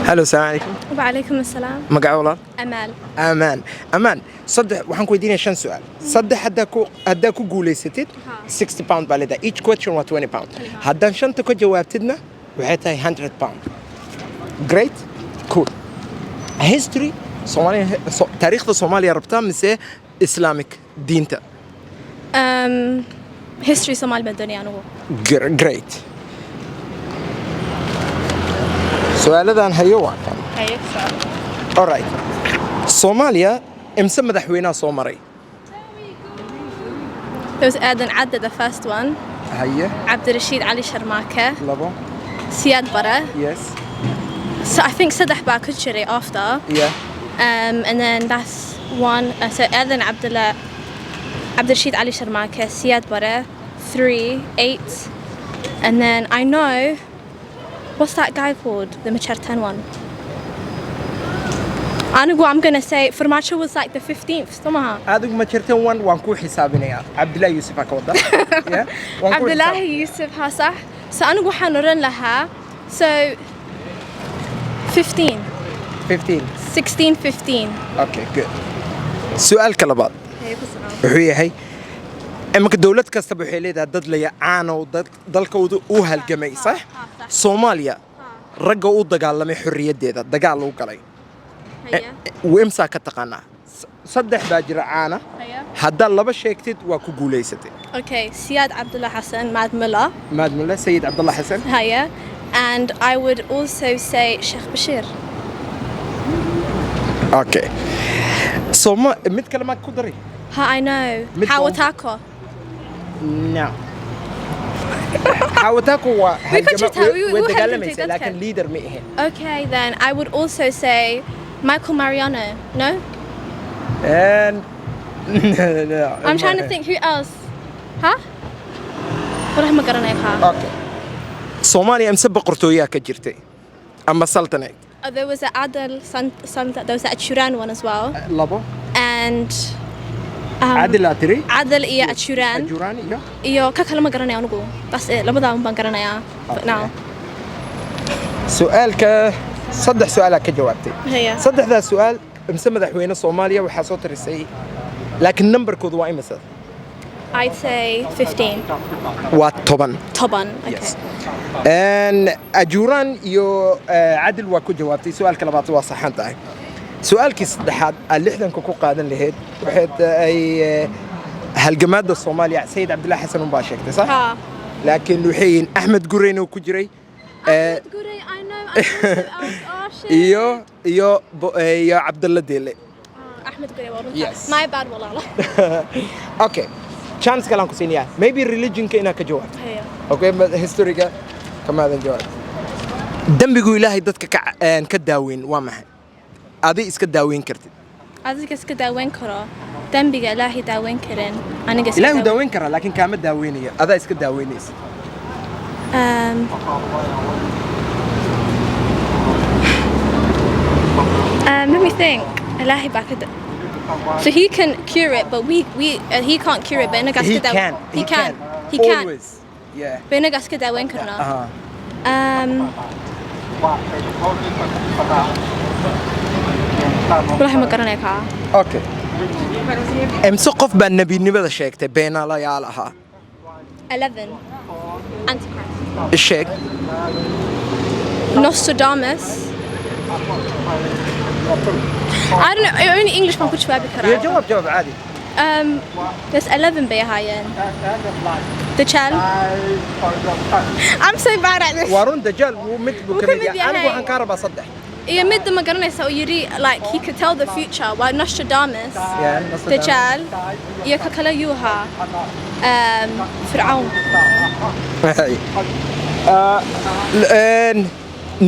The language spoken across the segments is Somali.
هلو السلام عليكم. وعليكم السلام. magaca walaal أمال. amaan saddex waxaan ku weydiinaya shan su'aal saddex haddaa ku guulaysatid 60 pound baa leedahay each question waa 20 pound haddaan shanta ka jawaabtidna waxay tahay 100 pound great cool history Soomaaliya taariikhda Soomaaliya rabtaa mise islamic diinta history Somali بدوني أنا هو. great su'aaladan hayo waa kan هيك صار. all right Soomaaliya imse madaxweynaha soo maray There was Aden Adda, the first one. haye Abdurrashid Ali Sharmaka. labo Siad Barre. yes So I think Sadah Bakutshiri after. yeah And then that's one. So Aden Abdurrashid Ali Sharmaka, Siad Barre, 3, 8. And then I know, what's that guy called? The Machartan one. I'm going to say Formaggio was like the 15th. Somehow. adigu ma jirtan waan ku xisaabinayaa Cabdullaahi Yuusuf ka wada yeah Abdullah Yusuf Hasah. So أنا وحنورن لها. So 15, 15 16, 15. okay good su'aalka labaad wuxuu yahay imanka dawlad kastaba waxay leedahay dad la yaqaan oo dalkooda u halgamay sax Soomaaliya ragga u dagaalamay xorriyadeeda dagaal uu galay وإمسا كتقنا صدح باجر عانا هذا لبا شيكتد وكو غوليستي Okay, Siad Abdullah Hassan, Mad Mullah. ماد ملا سيد عبد الله حسن Hiya. And I would also say Sheikh Bashir. اوكي سوما مد كلمات كدري I know. Mid- Hawatako. نعم حاوتاكو we ودغالميس had لكن to- ليدر ميهن Okay, then I would also say Michael Mariano. No? and I'm trying to think who else. Huh? What am I going to اوكي Soomaaliya imse boqortooyaa ka jirtay ama sultanate Oh, there was an Adel, there was an Achuran one as well. labo And عادل atiri Adel iyo Achuran. Jurani iyo Iyo ka kala ma garanaya anigu. That's it. Labadaan baan garanayaa. But now. su'aalka saddex su'aal ka jawaabtay Hiya. saddexda su'aal imse madaxweyne Soomaaliya waxa soo tirisay laakiin numberkoodu waa imisa I'd say 15. waa 10 Toban. Okay. yes and Ajuran iyo Adil waa ku jawaabtay su'aalka labaad waa saxan tahay su'aalkii saddexaad aan lixdanka ku qaadan lahayd waxay ay halgamaada Soomaaliya Sayid Abdullah Xasan baa sheegtay sax Ha. laakiin waxay Ahmed Gureyne ku jiray Gurey, I know. Oh shit. iyo Cabdalla Deele Ahmed Gurey waa runta. Yes. My bad walaalo. okay chance kalan ku siinaya maybe religion ka ina ka jawaab Hiya. okay but history ka kama adan jawaab dambigu ilaahay dadka ka daaweyn waa maxay adi iska daaweyn kartid Adiga iska daaweyn karo. Dambiga Ilaahay daaweyn karin. Aniga iska ilaahay daaweyn kara laakiin kaama daaweynaya adaa iska daaweynaysa Let me think. Ilaahay baa ka So he can cure it, but he can't cure it. But inaga he iska can He can. always yeah But inaga iska daaweyn karnaa. Wallahi ma garanay kaa. okay imse qof baa nabinimada sheegtay beenaalayaal ahaa 11. Antichrist. sheeg Nostradamus. I don't know. Only English baan ku jawaabi iyo karaa. jawaab caadi There's 11 bay ahaayeen. Dajjal. I'm so bad at this. waa run dajaal mid buu ka Wuu ka mid mid yahay yahay. anigu waxaan ka rabaa saddex Iyo midda ma garanaysa oo yiri like he could tell the future. Waa Nostradamus. yeah Nostradamus. Dajjal. Iyo ka kale yuu ahaa. Fircawn.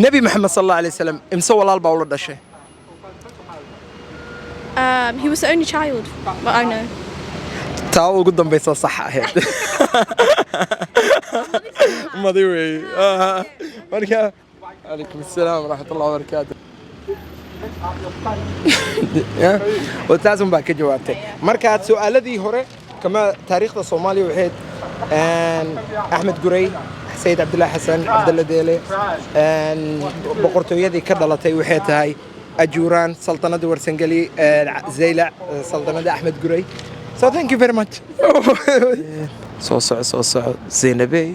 Nabi Muhammad sallallahu alayhi wasallam imse walaal baa ula dhashay He was the only child. But I know. taa ugu dambaysa sax ahayd madi wey marka alaykum asalaam waraxmatullahi wabarakaatu wataasum baa ka jawaabtay marka su'aaladii hore kama taariikhda Soomaaliya waxayd Ahmed Gurey sayid cabdullaahi xasan cabdalla deele boqortooyadii ka dhalatay waxay tahay ajuuraan saltanadii warsangeli zaylac saltanadii axmed guray so thank you very much soo soco zaynabey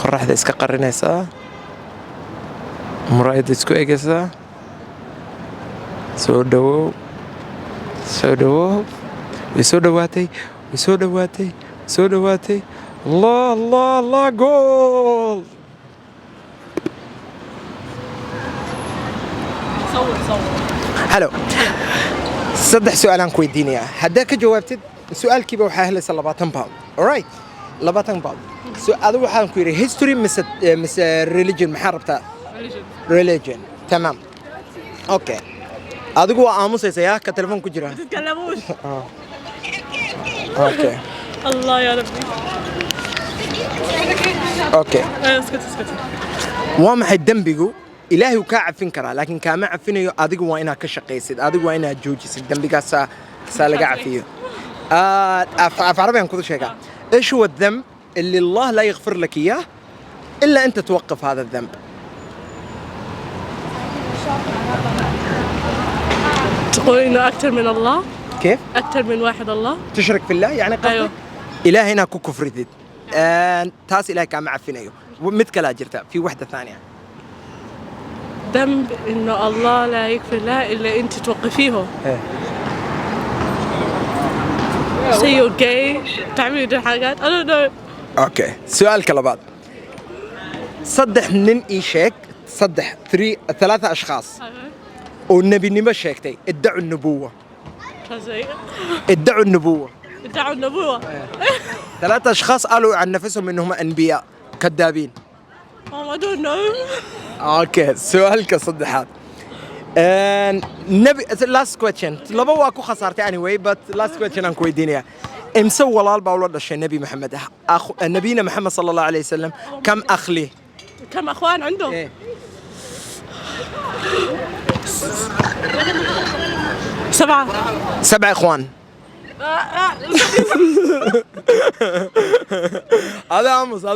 qoraxda iska qarinaysaa muraayadda isku egaysaa soo dhawow way soo dhowaatay الله جول صور حلو صدح سؤال عن كويدينيا هداك جاوبت سؤال كيف وحاهل سلباتن باوند alright لباتن باوند سؤال وحان كويري history مس religion محاربتا religion تمام اوكي adigu waa aamusaysaa ka telefoon ku jira تتكلموش اوكي الله يا ربي اوكي اسكت waa maxay dambigu ilaahay uu ka cafin karaa laakiin kaama cafinayo adigu waa inaad ka shaqaysid adigu waa inaad joojisid dambigaas saa laga cafiyo af عربي كنت شيء ايش هو الذنب اللي الله لا يغفر لك اياه الا انت توقف هذا الذنب تقول انه اكثر من الله كيف اكثر من واحد الله تشرك في الله يعني قصدك أيوه. إلهي هنا كفر ذي تاس إلهي كان معفنيه مثل جرتا في وحدة ثانية ذنب انه الله لا يغفر له الا انت توقفيه say you're gay تعملي دي حاجات I don't know اوكي سؤال كلا بعض صدح نن ايشيك صدح ثلاثة اشخاص والنبي نما شيكتي ادعوا النبوة ادعوا النبوة ثلاثة اشخاص قالوا عن نفسهم انهم انبياء كذابين I don't know اوكي سؤالك صدحات نبي last question لبا واكو خسارتي anyway but last question أنكو يدينيا امسو والله باولد الشيء نبي محمد نبينا محمد صلى الله عليه وسلم كم أخ لي كم اخوان عنده إيه؟ 7 اخوان هذا عمص كم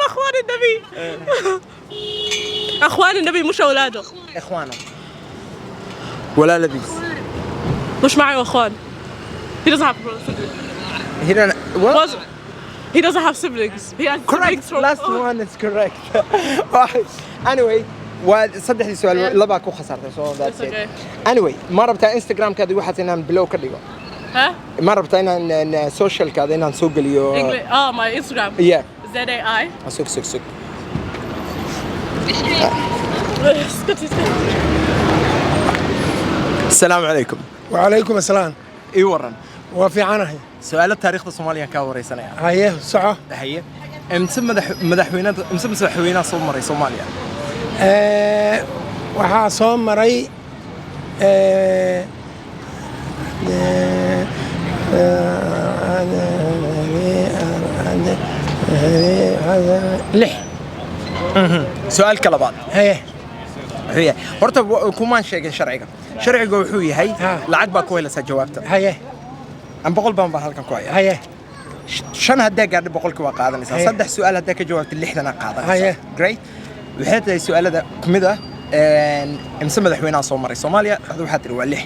اخوان النبي اخوان النبي مش اولاده اخوانه ولا لبيس مش معي اخوان he doesn't have هنا what he doesn't have siblings he has correct siblings from last one is correct anyway وصدح لي سؤال لبا كو خسرت so that's it anyway ما ربطها انستغرام كذا واحد إنهم بلو كديو ها ما ربطها إن سوشيال كذا إنهم سوق اليو my Instagram yeah ZAI سوق السلام عليكم وعليكم السلام اي ورن وفي عنه سؤال التاريخ الصومالي كا وريسنا هيه صعه هي امس مدحوينات امس مدحوينات صوماليا waxaa soo maray lix سؤال كلا بعض هيه هي horta kumaan sheegin sharciga wuxuu yahay lacag baa ku helaysa jawaabta haye aan boqol baan halkan ku hayaa haye shan hadda gaadhay boqolkii waa qaadanaysaa saddex su'aal hadda ka jawaabta lixdan qaadanaysaa great waxay tahay su'aalada kamid ah imsa madaxweynaha soo maray Soomaaliya waxaad tiri waa lix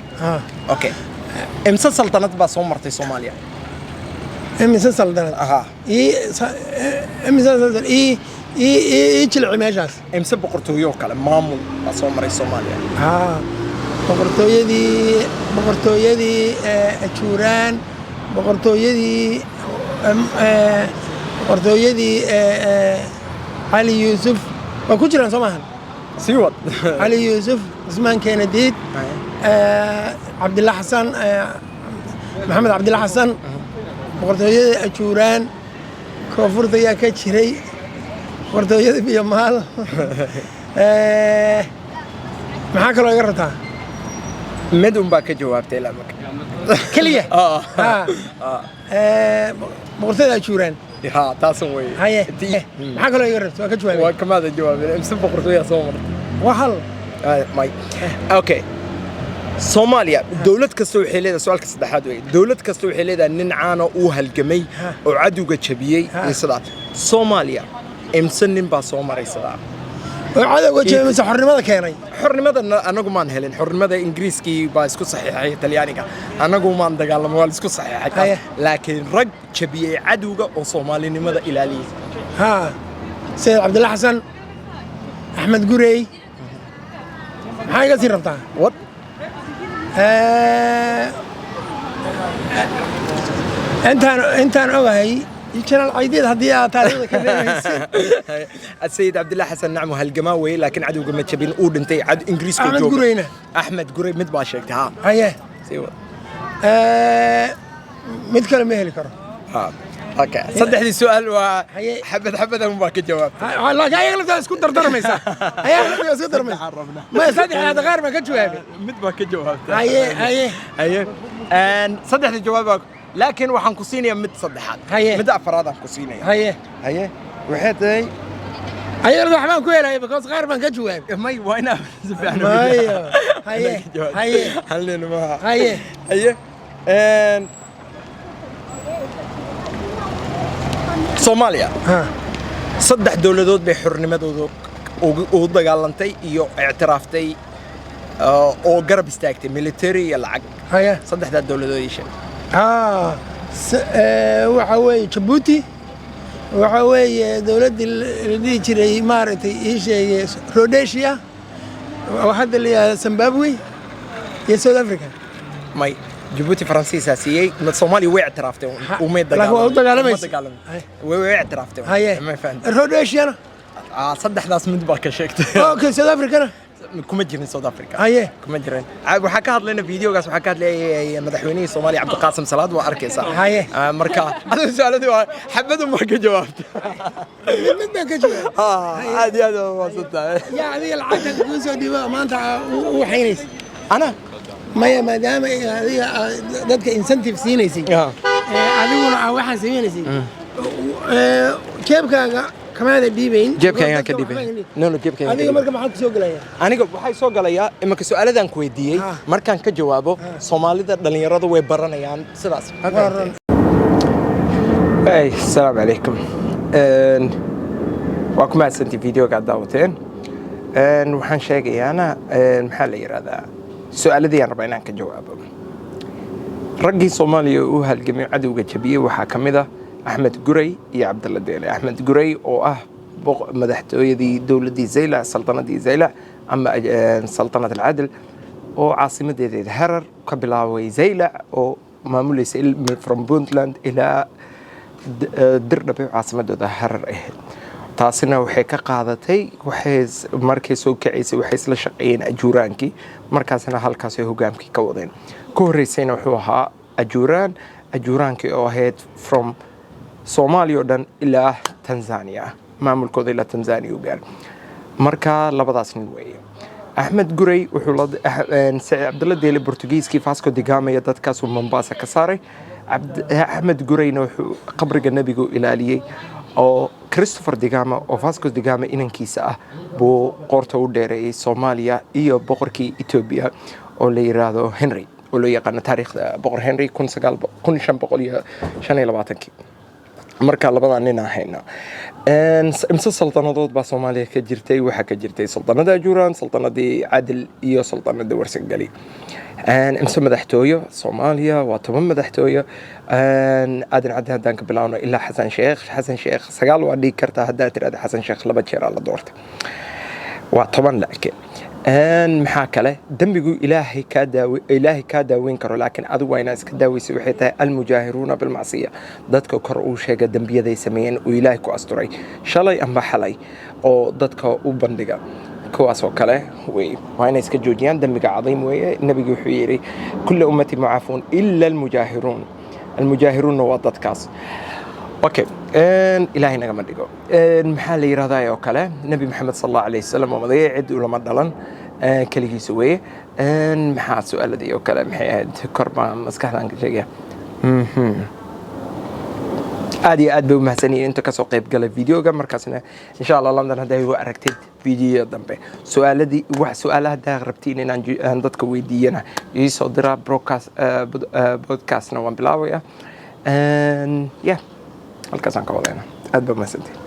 okay imsa saltanad baa soo martay Soomaaliya imsa saltanad imsa saltanad jilci meeshaas imsa boqortooyo kale maamul baa soo maray Soomaaliya boqortooyadii ajuuraan boqortooyadii علي يوسف وكجران سماهن سيوط علي يوسف عثمان كنديد عبد الله حسن محمد عبد الله حسن boqortooyada ajuuraan koonfurta ayaa ka jiray boqortooyada biyamaal maxaa kaloo iga rabtaa mid un baa ka jawaabtay ilaa marka kaliya boqortooyada ajuuraan ها تاسم وي هاي maxaa kaloo iga rabtaa waa ka jawaabay waa kamaada jawaabay imsa boqortooyada soo martay wahal ماي اوكي Soomaaliya dawlad kasta waxay leedahay su'aalka saddexaad weey dawlad kasta waxay leedahay nin caan oo halgamay oo cadowga jabiyay iyo sidaas Soomaaliya imsan nin baa soo maray sidaa oo cadowga jabiyay xornimada keenay xornimada anagu maan helin xornimada Ingiriiskii baa isku saxiixay Talyaaniga anagu maan dagaalamo wal isku saxiixay laakiin rag jabiyay cadowga oo Soomaalinimada ilaaliyay ha Sayyid Abdullah Hassan Ahmed Gurey maxay ka sii rabtaa what انت اوغاي جنرال عيديد هدي تاريخda ka leeyahay السيد عبد الله حسن نعم هالجماوي لكن عدو ما جبين او دنتي عد انجليز كو احمد قرينا احمد قري مد با sheegtay ha haye سيوا mid kale ma heli karo ha okay saddexdii su'aal waa xabad ma ka jawaab la ayaga la isku dardarmaysa ayaga la isku darmaysa ma saddexda daqaar ma ka jawaabay mid ba ka jawaabtay haye saddexdii jawaab لكن waxaan ku siinayaa mid saddexaad mid afraad aan ku siinayaa haye waxay tahay ayaga waxbaan ku helay because qaar baan ka jawaabay may waa ina sifaan haye halina ma haye Soomaaliya saddex dawladood bay xornimadooda ugu dagaalantay iyo ictiraaftay oo garab istaagtay military iyo lacag haye saddexda dawladood isha waxa weeye Djibouti waxa weeye dawladda la dhigi jiray maaragtay ii sheegay Rhodesia waxa la Zimbabwe iyo South Africa may Djibouti Faransiisa siiyay Soomaaliya way ictiraaftay oo may way ictiraaftay ma fahmin Rhodesia saddexdaas mid baa ka sheegtay okay South Africa kuma jirin South Africa haye kuma jirin waxa ka hadlayna videogaas waxa ka hadlayay madaxweynaha Soomaaliya Cabdi Qaasim Salaad waa arkaysa haye marka su'aaladii waa xabadu ma ka jawaabtay mid baan ka jawaabay aad waa saddex ya adiga lacagta ku soo dhiiba maanta u waxaynaysa ana maya maadaama adiga dadka incentive siinaysay adiguna waxaan sameeynayay jeebkaaga kamaada dhiibayn jeebkaaga ka dhiibayn no jeebkaaga adiga marka maxaa ku soo galaya aniga waxay soo galaya imaka su'aaladan ku weydiiyay markaan ka jawaabo Soomaalida dhalinyarada way baranayaan sidaas السلام عليكم waa ku mahadsantii videoga daawateen waxaan sheegayaana maxaa la yiraahdaa su'aaladii aan rabaa inaan ka jawaabo raggii Soomaaliya oo halgamay cadawga jabiyay waxaa kamid ah Ahmed Gurey iyo Abdalla Deele Ahmed Gurey oo ah madaxtooyadii dawladii Zayla saltanadii Zayla ama saltanad al-Adl oo caasimadeeda Harar ka bilaaway Zayla oo maamulaysa from Puntland ila Dirdhabe caasimadooda Harar ahayd taasina waxay ka qaadatay waxay markay soo kacisay waxay isla shaqeeyeen ajuuraankii markaasna halkaas ay hogaamkii ka wadeen ka horeysayna wuxuu ahaa ajuuraankii oo ahayd from Soomaaliya oo dhan ilaa Tanzania maamulkooda ilaa Tanzania gaar marka labadaas nin weeye Ahmed Gurey wuxuu la Sayyid Abdalla Deele Portugiiskii Vasco da Gama iyo dadkaas uu Mombasa ka saaray Ahmed Gureyna wuxuu qabriga nabiga ilaaliyay oo Christopher da Gama oo Vasco da Gama inankiisa ah buu qoorta u dheereeyay Soomaaliya iyo boqorkii Ethiopia oo la yiraahdo Henry oo loo yaqaan taariikhda boqor Henry 1525 marka labada nin ahayna imsa saltanadood baa Soomaaliya ka jirtay waxa ka jirtay saltanada Ajuuraan saltanadii Adil iyo saltanada Warsangali imsa madaxtooyo Soomaaliya waa 10 madaxtooyo aadan haddaan ka bilaawno ilaa Xasan Sheekh sagaal waa dhig kartaa hadda tiraada Xasan Sheekh laba jeer la doortay waa 10 laakiin maxaa kale dambigu ilaahay ka daaweyn karo laakiin adigu waa inaad iska daaweyso waxay tahay almujaahiruuna bilmacsiya dadka kor uu sheega dambiyaday sameeyeen uu ilaahay ku asturay shalay amba xalay oo dadka u bandhiga kuwaas oo kale way waa inay iska joojiyaan dambiga cadiim weeye nabigu wuxuu yiri kullu ummati mu'aafun illa almujaahiruun waa dadkaas okay ilaahay naga ma dhigo maxaa la yiraahdaa oo kale nabi maxamed sallallahu alayhi wasallam oo madaxay cid ulama dhalan kaligiisa weeye maxaa su'aaladii oo kale maxay ahayd korba maskaxdan ka sheegaya aad iyo aad bay u mahadsanyihiin inta kasoo qayb galay videoga markaasna insha allah London hadday igu aragtid video dambe su'aalaha haddaa rabtiin inaan dadka weydiiyana ii soo dira podcastna waan bilaabaya halkaasaan ka wadayna aad baa mahadsantihiin